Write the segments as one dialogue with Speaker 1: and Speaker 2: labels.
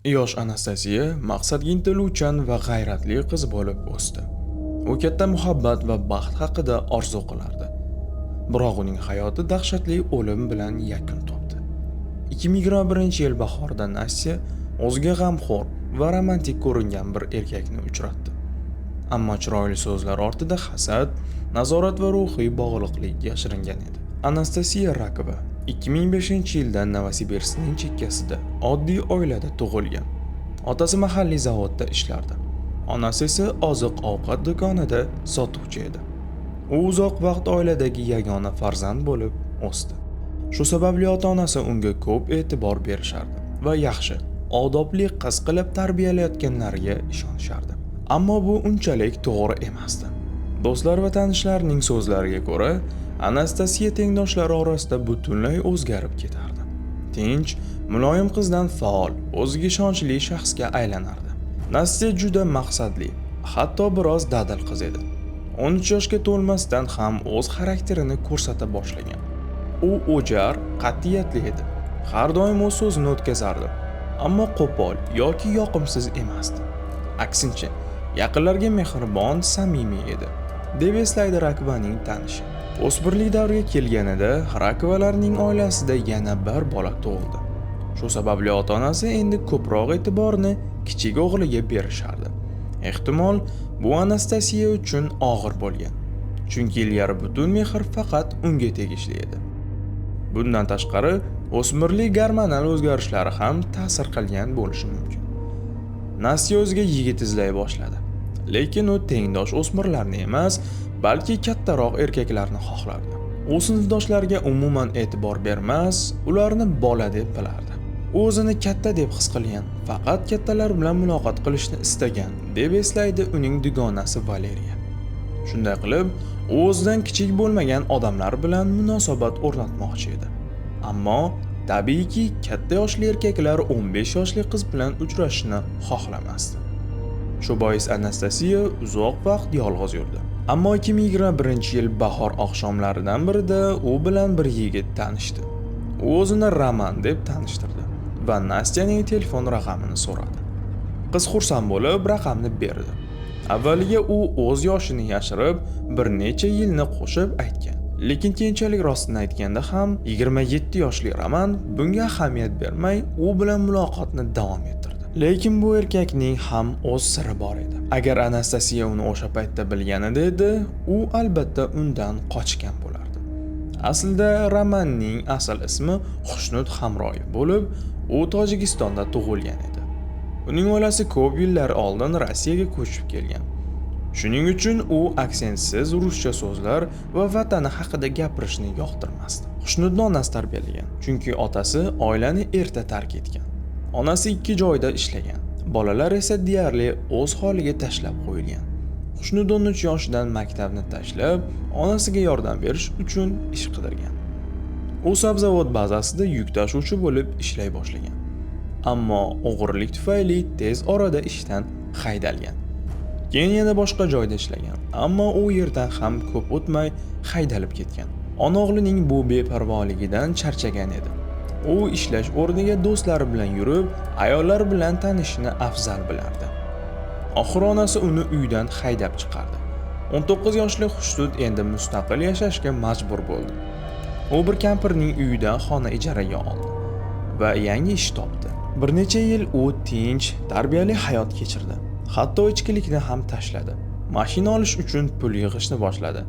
Speaker 1: Yosh Anastasiya maqsadga intiluvchan va g'ayratli qiz bo'lib o'sdi. U katta muhabbat va baxt haqida orzu qilardi. Biroq uning hayoti dahshatli o'lim bilan yakun topdi. 2021-yil bahorida Nastya o'ziga g'amxo'r va romantik ko'ringan bir erkakni uchratdi. Ammo chiroyli so'zlar ortida hasad, nazorat va ruhiy bog'liqlik yashiringan edi. Anastasiya Rakova 2005-yilda Novosibirskning chekkasida oddiy oilada tug'ilgan. Otasi mahalliy zavodda ishlardi. Onasi esa oziq-ovqat do'konida sotuvchi edi. U uzoq vaqt oiladagi yagona farzand bo'lib o'sdi. Shu sababli ota-onasi unga ko'p e'tibor berishardi va yaxshi, odobli qiz qilib tarbiyalayotganlariga ishonishardi. Ammo bu unchalik to'g'ri emasdi. Do'stlar va tanishlarning so'zlariga ko'ra, Anastasiya tengdoshlari orasida butunlay o'zgarib ketardi. Tinch, muloyim qizdan faol, o'ziga ishonchli shaxsga aylanardi. Nastya juda maqsadli, hatto biroz dadil qiz edi. 13 yoshga to'lmasdan ham o'z xarakterini ko'rsata boshlagan. U o'jar, qat'iyatli edi. Har doim o'z so'zini o'tkazardi, ammo qo'pol yoki yoqimsiz emasdi. Aksincha, yaqinlarga mehribon, samimiy edi, deb eslaydi Rakovaning tanishi. O'smirlik davriga kelganida Rakovalarning oilasida yana bir bola tug'ildi. Shu sababli ota-onasi endi ko'proq e'tiborni kichik o'g'liga berishardi. Ehtimol, bu Anastasiya uchun og'ir bo'lgan, chunki ilgari butun mehr faqat unga tegishli edi. Bundan tashqari, o'smirlik gormonal o'zgarishlari ham ta'sir qilgan bo'lishi mumkin. Nastya o'ziga yigit izlay boshladi, lekin u tengdosh o'smirlarni emas, balki kattaroq erkaklarni xohlardi. U sinfdoshlariga umuman e'tibor bermas, ularni bola deb bilardi. U o'zini katta deb his qilgan, faqat kattalar bilan muloqot qilishni istagan, deb eslaydi uning dugonasi Valeriya. Shunday qilib, u o'zidan kichik bo'lmagan odamlar bilan munosabat o'rnatmoqchi edi. Ammo tabiiyki, katta yoshli erkaklar 15 yoshli qiz bilan uchrashishni xohlamasdi. Shu bois Anastasiya uzoq vaqt yolg'iz yurdi. Ammo 2021-yil bahor oqshomlaridan birida u bilan bir yigit tanishdi. U o'zini Roman deb tanishtirdi va Nastyaning telefon raqamini so'radi. Qiz xursand bo'lib raqamni berdi. Avvaliga u o'z yoshini yashirib, bir necha yilni qo'shib aytgan. Lekin keyinchalik rostini aytganda ham 27 yoshli Roman bunga ahamiyat bermay, u bilan muloqotni davom ettirdi. Lekin bu erkakning ham o'z siri bor edi. Agar Anastasiya uni o'sha paytda bilganida edi, u albatta undan qochgan bo'lardi. Aslida Romanning asl ismi Xushnud Hamroyev bo'lib, u Tojikistonda tug'ilgan edi. Uning oilasi ko'p yillar oldin Rossiyaga ko'chib kelgan. Shuning uchun u aksentsiz ruscha so'zlar va vatani haqida gapirishni yoqtirmasdi. Xushnudni onasi tarbiyalagan, chunki otasi oilani erta tark etgan. Onasi 2 joyda ishlagan. Bolalar esa deyarli o'z holiga tashlab qo'yilgan. Xushnud 13 yoshidan maktabni tashlab, onasiga yordam berish uchun ish qidirgan. U sabzavot bazasida yuk tashuvchi bo'lib ishlay boshlagan. Ammo o'g'rilik tufayli tez orada ishdan haydalgan. Keyin yana boshqa joyda ishlagan, ammo u yerdan ham ko'p o'tmay haydalib ketgan. Ona o'g'lining bu beparvoligidan charchagan edi. U ishlash o'rniga do'stlari bilan yurib, ayollar bilan tanishishni afzal bilardi. Oxiri onasi uni uydan haydab chiqardi. 19 yoshli Xushnud endi mustaqil yashashga majbur bo'ldi. U bir kampirning uyidan xona ijaraga oldi va yangi ish topdi. Bir necha yil u tinch, tarbiyali hayot kechirdi. Hatto ichkilikni ham tashladi. Mashina olish uchun pul yig'ishni boshladi.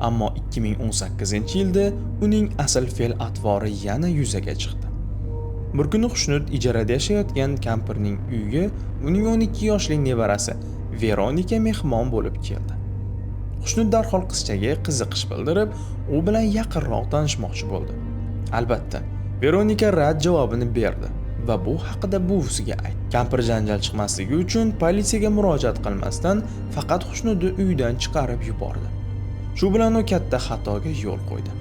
Speaker 1: Ammo 2018-yilda uning asl fe'l-atvori yana yuzaga chiqdi. Bir kuni Xushnud ijarada yashayotgan kampirning uyiga uning 12 yoshli nevarasi Veronika mehmon bo'lib keldi. Xushnud darhol qizchaga qiziqish bildirib, u bilan yaqinroq tanishmoqchi bo'ldi. Albatta, Veronika rad javobini berdi va bu haqida buvisiga aytdi. Kampir janjal chiqmasligi uchun politsiyaga murojaat qilmasdan faqat Xushnudni uydan chiqarib yubordi. Shu bilan u katta xatoga yo'l qo'ydi.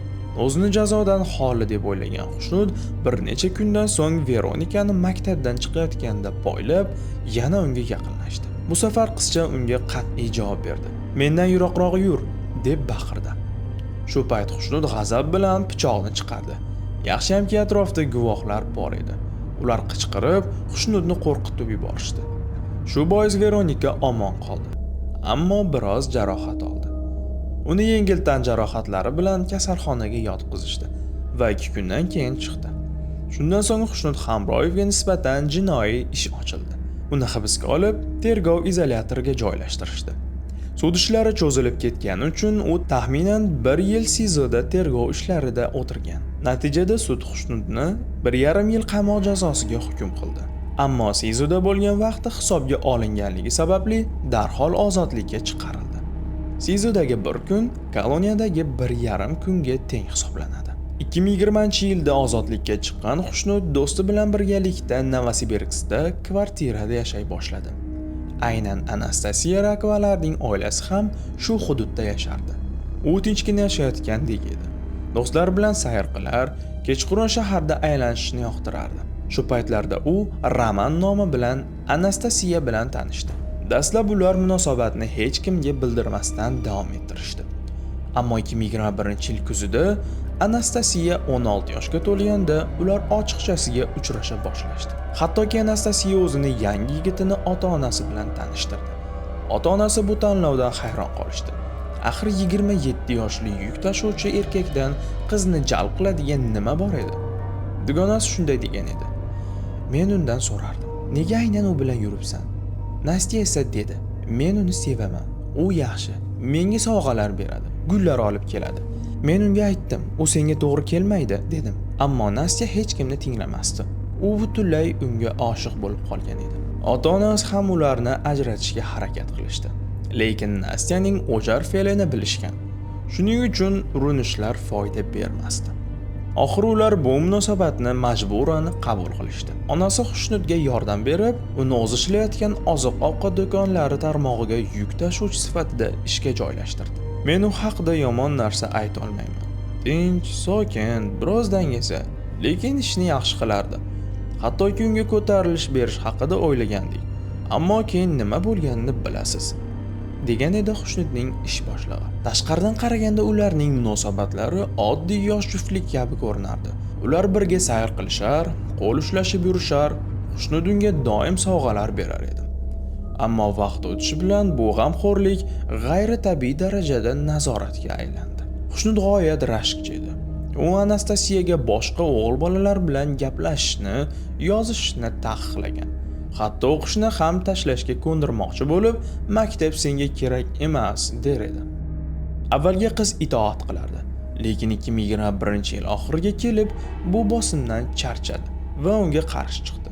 Speaker 1: O'zini jazodan xoli deb o'ylagan Xushnud bir necha kundan so'ng Veronikani maktabdan chiqayotganda poylab, yana unga yaqinlashdi. Bu safar qizcha unga qat'iy javob berdi. "Mendan yiroqroq yur", deb baqirdi. Shu payt Xushnud g'azab bilan pichoqni chiqardi. Yaxshiyamki atrofda guvohlar bor edi. Ular qichqirib, Xushnudni qo'rqitib yuborishdi. Shu bois Veronika omon qoldi, ammo biroz jarohat oldi. Uni yengil tan jarohatlari bilan kasalxonaga yotqizishdi va 2 kundan keyin chiqdi. Shundan so'ng Xushnud Hamroyevga nisbatan jinoiy ish ochildi. Uni hibsga olib, tergov izolyatoriga joylashtirishdi. Sud ishlari cho'zilib ketgani uchun u taxminan 1 yil SIZOda tergov ishlarida o'tirgan. Natijada sud Xushnudni 1,5 yil qamoq jazosiga hukm qildi. Ammo SIZOda bo'lgan vaqti hisobga olinganligi sababli darhol ozodlikka chiqarildi. SIZOdagi 1 kun koloniyadagi 1,5 kunga teng hisoblanadi. 2020-yilda ozodlikka chiqqan Xushnud do'sti bilan birgalikda Novosibirskda kvartirada yashay boshladi. Aynan Anastasiya Rakovalarning oilasi ham shu hududda yashardi. U tinchgina yashayotgandek edi. Do'stlar bilan sayr qilar, kechqurun shaharda aylanishni yoqtirardi. Shu paytlarda u Roman nomi bilan Anastasiya bilan tanishdi. Dastlab ular munosabatni hech kimga bildirmasdan davom ettirishdi. Ammo 2021-yil kuzida Anastasiya 16 yoshga to'lganda ular ochiqchasiga uchrasha boshlashdi. Hattoki Anastasiya o'zini yangi yigitini ota-onasi bilan tanishtirdi. Ota-onasi bu tanlovdan hayron qolishdi. Axir 27 yoshli yuk tashuvchi erkakdan qizni jalb qiladigan nima bor edi? Dugonasi shunday degan edi. Men undan so'rardim, nega aynan u bilan yuribsan? Nastya esa dedi, men uni sevaman. U yaxshi, menga sovg'alar beradi, gullar olib keladi. Men unga aytdim, u senga to'g'ri kelmaydi dedim. Ammo Nastya hech kimni tinglamasdi. U butunlay unga oshiq bo'lib qolgan edi. Ota-onasi ham ularni ajratishga harakat qilishdi. Lekin Nastyaning o'jar fe'lini bilishgan. Shuning uchun urinishlar foyda bermasdi. Oxiri ular bu munosabatni majburan qabul qilishdi. Onasi Xushnudga yordam berib, uni o'zi ishlayotgan oziq-ovqat do'konlari tarmog'iga yuk tashuvchi sifatida ishga joylashtirdi. Men u haqida yomon narsa ayta olmayman. Tinch, sokin, biroz dangasa, lekin ishni yaxshi qilardi. Hattoki unga ko'tarilish berish haqida o'ylagandik. Ammo keyin nima bo'lganini bilasiz, degan edi Xushnudning ish boshlig'i. Tashqaridan qaraganda ularning munosabatlari oddiy yosh juftlik kabi ko'rinardi. Ular birga sayr qilishar, qo'l ushlashib yurishar, Xushnud unga doim sovg'alar berar edi. Ammo vaqt o'tishi bilan bu g'amxo'rlik g'ayritabiiy darajada nazoratga aylandi. Xushnud g'oyat rashkchi edi. U Anastasiyaga boshqa o'g'il bolalar bilan gaplashishni, yozishni taqiqlagan. Hatto o'qishni ham tashlashga ko'ndirmoqchi bo'lib, maktab senga kerak emas der edi. Avvalga qiz itoat qilardi, lekin 2021-yil oxiriga kelib bu bosimdan charchadi va unga qarshi chiqdi.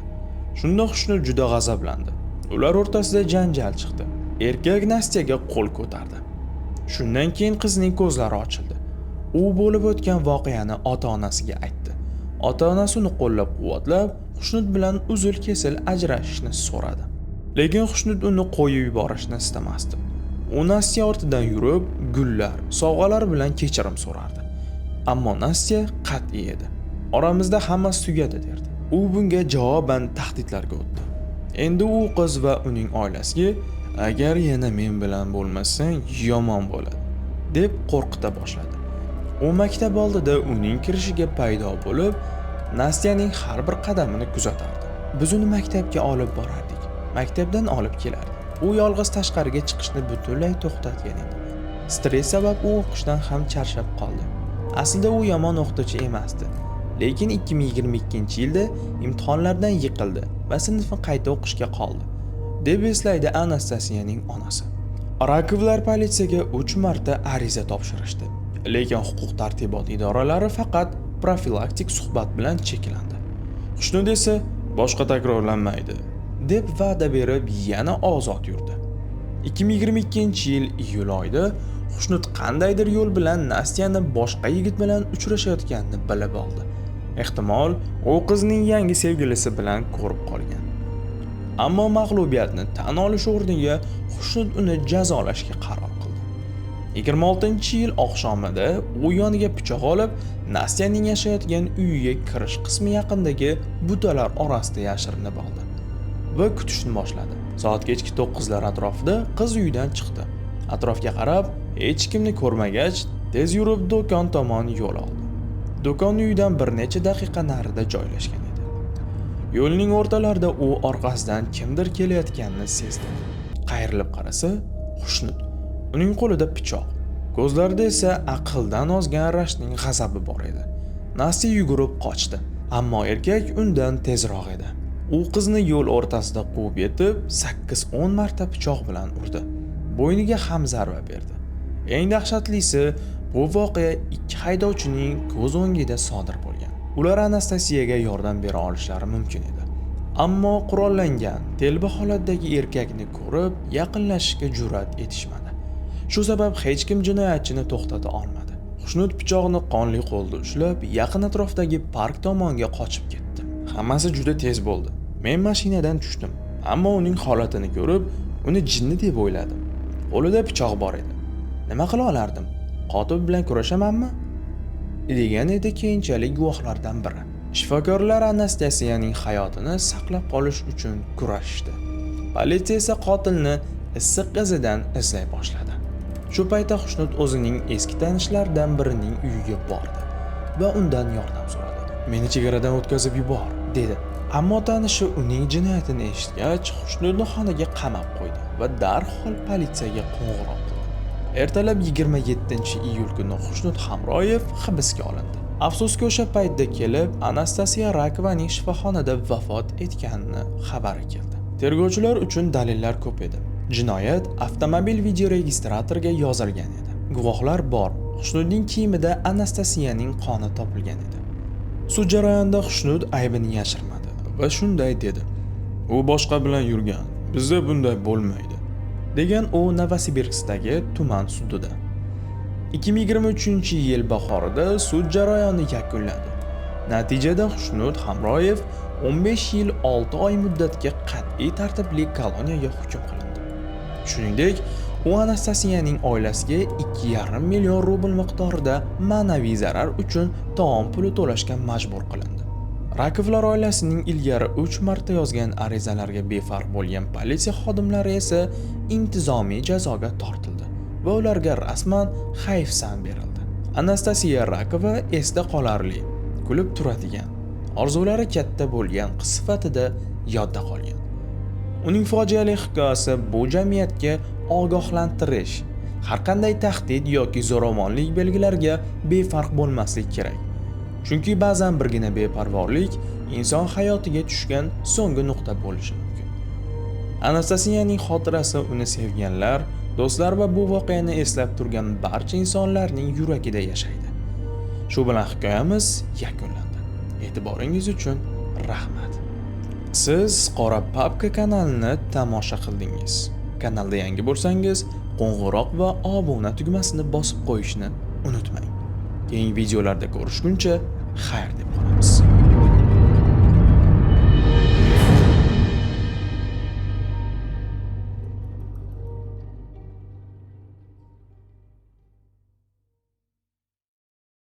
Speaker 1: Shunda Xushnud juda g'azablandi. Ular o'rtasida janjal chiqdi. Erkak Nastyaga qo'l ko'tardi. Shundan keyin qizning ko'zlari ochildi. U bo'lib o'tgan voqeani ota-onasiga aytdi. Ota-onasi uni qo'llab-quvvatlab, Xushnud bilan uzil-kesil ajrashishni so'radi. Lekin Xushnud uni qo'yib yuborishni istamasdi. U Nastya ortidan yurib, gullar, sovg'alar bilan kechirim so'rardi. Ammo Nastya qat'iy edi. Oramizda hammasi tugadi derdi. U bunga javoban tahdidlarga o'tdi. Endi u qiz va uning oilasiga agar yana men bilan bo'lmasang yomon bo'ladi deb qo'rqita boshladi. U maktab oldida uning kirishiga paydo bo'lib, Nastyaning har bir qadamini kuzatardi. Biz uni maktabga olib borardik. Maktabdan olib kelardi. U yolg'iz tashqariga chiqishni butunlay to'xtatgan edi. Stress sabab u o'qishdan ham charchab qoldi. Aslida u yomon o'qituvchi emasdi. Lekin 2022-yilda imtihonlardan yiqildi va sinfni qayta o'qishga qoldi, deb eslaydi Anastasiyaning onasi. Rakovlar politsiyaga 3 marta ariza topshirishdi. Lekin huquq-tartibot idoralari faqat profilaktik suhbat bilan cheklandi. Xusnud esa boshqa takrorlanmaydi deb va'da berib yana ozod yurdi. 2022-yil iyul oyida Xusnud qandaydir yo'l bilan Nastyani boshqa yigit bilan uchrashayotganini bilib oldi. Ehtimol, u qizning yangi sevgilisi bilan ko'rib qolgan. Ammo mag'lubiyatni tan olish o'rniga Xusnud uni jazolashga qaror qildi. 26-yil oqshomida u yoniga pichoq olib, Nastyaning yashayotgan uyiga kirish qismi yaqindagi butalar orasida yashirinib oldi va kutishni boshladi. Soat kechki 9lar atrofida qiz uyidan chiqdi. Atrofga qarab, hech kimni ko'rmagach, tez yurib do'kon tomon yo'l oldi. Do'kon uyidan bir necha daqiqa narida joylashgan edi. Yo'lning o'rtalarida u orqasidan kimdir kelayotganini sezdi. Qayrilib qarasa, Xushnud. Uning qo'lida pichoq. Ko'zlarida esa aqldan ozgan Rashning g'azabi bor edi. Nastya yugurib qochdi, ammo erkak undan tezroq edi. U qizni yo'l o'rtasida quvib yetib, 8-10 marta pichoq bilan urdi. Bo'yniga ham zarba berdi. Eng dahshatlisi, bu voqea ikki haydovchining ko'z o'ngida sodir bo'lgan. Ular Anastasiyaga yordam bera olishlari mumkin edi. Ammo qurollangan, telba holatdagi erkakni ko'rib, yaqinlashishga jur'at etishmadi. Shu sabab hech kim jinoyatchini to'xtata olmadi. Xushnud pichoqni qonli qo'lda ushlab, yaqin atrofdagi park tomonga qochib ketdi. Hammasi juda tez bo'ldi. Men mashinadan tushdim, ammo uning holatini ko'rib, uni jinni deb o'yladim. Qo'lida pichoq bor edi. Nima qila olardim? Qotil bilan kurashamanmi? degan edi keyinchalik guvohlardan biri. Shifokorlar Anastasiyaning hayotini saqlab qolish uchun kurashdi. Politsiya esa qotilni issiq izidan izlay boshladi. Shu paytda Xushnud o'zining eski tanishlaridan birining uyiga bordi va undan yordam so'radi. "Meni chegaradan o'tkazib yubor", dedi. Ammo tanishi uning jinoyatini eshitgach, Xushnudni xonaga qamab qo'ydi va darhol politsiyaga qo'ng'iroq qildi. Ertalab 27-iyul kuni Xushnud Hamroyev hibsga olindi. Afsuski o'sha paytda kelib, Anastasiya Rakovaning shifoxonada vafot etganini xabari keldi. Tergovchilar uchun dalillar ko'p edi. Jinoyat avtomobil videoregistratoriga yozilgan edi. Guvohlar bor. Xushnudning kiyimida Anastasiyaning qoni topilgan edi. Sud jarayonida Xushnud aybini yashirmadi va shunday dedi: "U boshqa bilan yurgan. Bizda bunday bo'lmaydi", degan u Novosibirskdagi tuman sudida. 2023-yil bahorida sud jarayoni yakunlandi. Natijada Xushnud Hamroyev 15 yil 6 oy muddatga qat'iy tartibli koloniyaga hukm qilindi. Shuningdek, u Anastasiyaning oilasiga 2,5 million rubl miqdorida ma'naviy zarar uchun taom puli to'lashga majbur qilindi. Rakovlar oilasining ilgari 3 marta yozgan arizalarga befarq bo'lgan politsiya xodimlari esa intizomiy jazoga tortildi va ularga rasman hayfsan berildi. Anastasiya Rakova esda qolarli, kulib turadigan, orzulari katta bo'lgan qiz sifatida yodda qolgan. Uning fojiali hikoyasi bu jamiyatga ogohlantirish, har qanday tahdid yoki zo'ravonlik belgilariga befarq bo'lmaslik kerak. Chunki ba'zan birgina beparvorlik inson hayotiga tushgan so'nggi nuqta bo'lishi mumkin. Anastasiyaning xotirasi uni sevganlar, do'stlar va bu voqeani eslab turgan barcha insonlarning yuragida yashaydi. Shu bilan hikoyamiz yakunlandi. E'tiboringiz uchun rahmat. Siz Qora Papka kanalini tomosha qildingiz. Kanalda yangi bo'lsangiz, qo'ng'iroq va obuna tugmasini bosib qo'yishni unutmang. Keyingi videolarda ko'rishguncha xayr deb qolamiz.